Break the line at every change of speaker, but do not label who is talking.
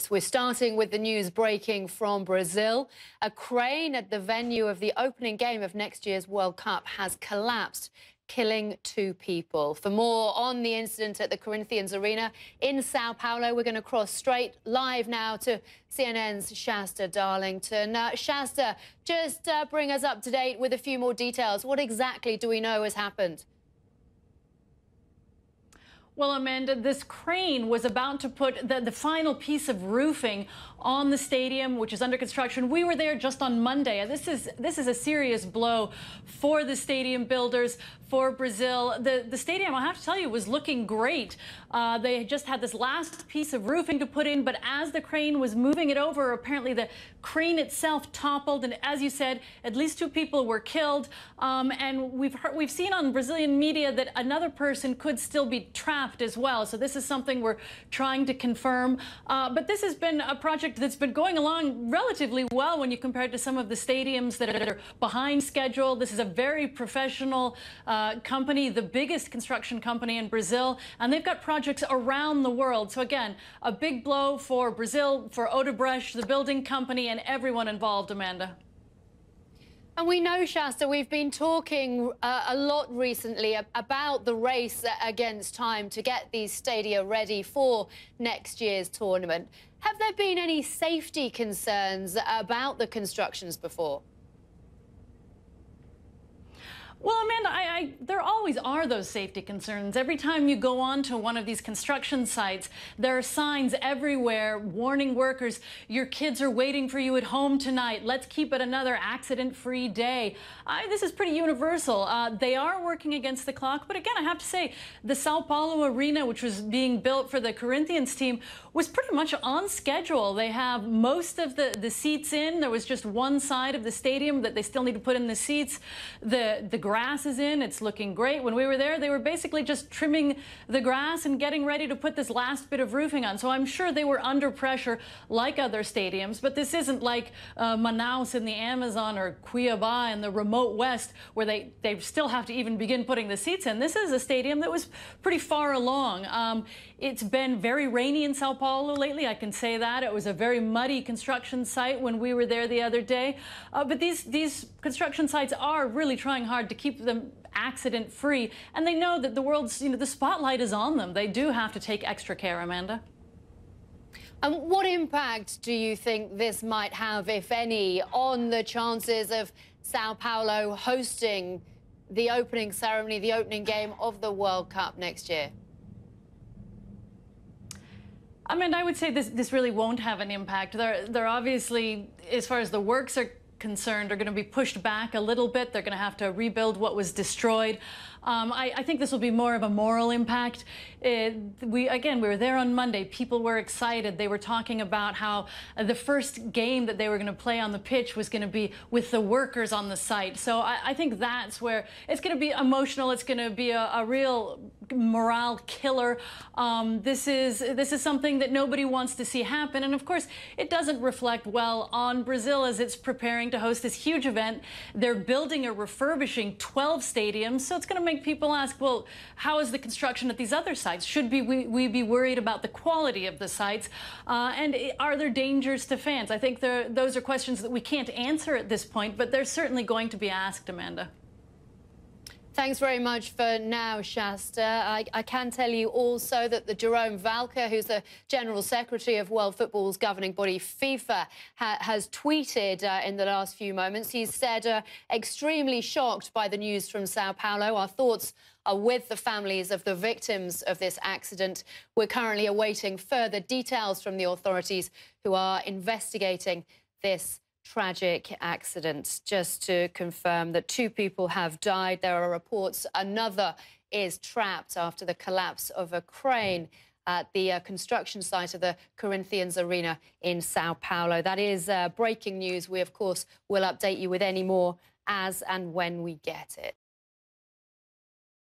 We're starting with the news breaking from Brazil. A crane at the venue of the opening game of next year's World Cup has collapsed, killing 2 people. For more on the incident at the Corinthians Arena in Sao Paulo, we're going to cross straight live now to CNN's Shasta Darlington. Shasta, just bring us up to date with a few more details. What exactly do we know has happened?
Well, Amanda, this crane was about to put the final piece of roofing on the stadium, which is under construction. We were there just on Monday. This is a serious blow for the stadium builders, for Brazil. The stadium, I have to tell you, was looking great. They just had this last piece of roofing to put in, but as the crane was moving it over, apparently the crane itself toppled, and as you said, at least 2 people were killed. And we've seen on Brazilian media that another person could still be trapped as well. So this is something we're trying to confirm. But this has been a project that's been going along relatively well when you compare it to some of the stadiums that are behind schedule. This is a very professional company, the biggest construction company in Brazil, and they've got projects around the world. So again, a big blow for Brazil, for Odebrecht, the building company, and everyone involved, Amanda.
And we know, Shasta, we've been talking a lot recently about the race against time to get these stadia ready for next year's tournament. Have there been any safety concerns about the constructions before?
Well, Amanda, there always are those safety concerns. Every time you go on to one of these construction sites, there are signs everywhere warning workers, your kids are waiting for you at home tonight. Let's keep it another accident-free day. This is pretty universal. They are working against the clock, but again, I have to say, the Sao Paulo Arena, which was being built for the Corinthians team, was pretty much on schedule. They have most of the seats in. There was just one side of the stadium that they still need to put in the seats. The grass is in. It's looking great. When we were there, they were basically just trimming the grass and getting ready to put this last bit of roofing on. So I'm sure they were under pressure like other stadiums, but this isn't like Manaus in the Amazon or Cuiabá in the remote west where they still have to even begin putting the seats in. This is a stadium that was pretty far along. It's been very rainy in Sao Paulo lately, I can say that. It was a very muddy construction site when we were there the other day. But these construction sites are really trying hard to keep them accident-free, and they know that the world's, the spotlight is on them. They do have to take extra care, Amanda.
What impact do you think this might have, if any, on the chances of Sao Paulo hosting the opening ceremony, the opening game of the World Cup next year?
I mean, I would say this really won't have an impact. They're obviously, as far as the works are concerned, are going to be pushed back a little bit. They're going to have to rebuild what was destroyed. I think this will be more of a moral impact. We were there on Monday. People were excited. They were talking about how the first game that they were going to play on the pitch was going to be with the workers on the site. So I think that's where it's going to be emotional. It's going to be a real morale killer. This is something that nobody wants to see happen. And of course, it doesn't reflect well on Brazil as it's preparing to host this huge event. They're building or refurbishing 12 stadiums. So it's going to make people ask, well, how is the construction at these other sites? Should we be worried about the quality of the sites? And are there dangers to fans? I think those are questions that we can't answer at this point, but they're certainly going to be asked, Amanda.
Thanks very much for now, Shasta. I can tell you also that the Jerome Valcke, who's the General Secretary of World Football's governing body, FIFA, has tweeted in the last few moments. He's said, extremely shocked by the news from Sao Paulo. Our thoughts are with the families of the victims of this accident. We're currently awaiting further details from the authorities who are investigating this tragic accident. Just to confirm that 2 people have died. There are reports another is trapped after the collapse of a crane at the construction site of the Corinthians Arena in Sao Paulo. That is breaking news. We, of course, will update you with any more as and when we get it.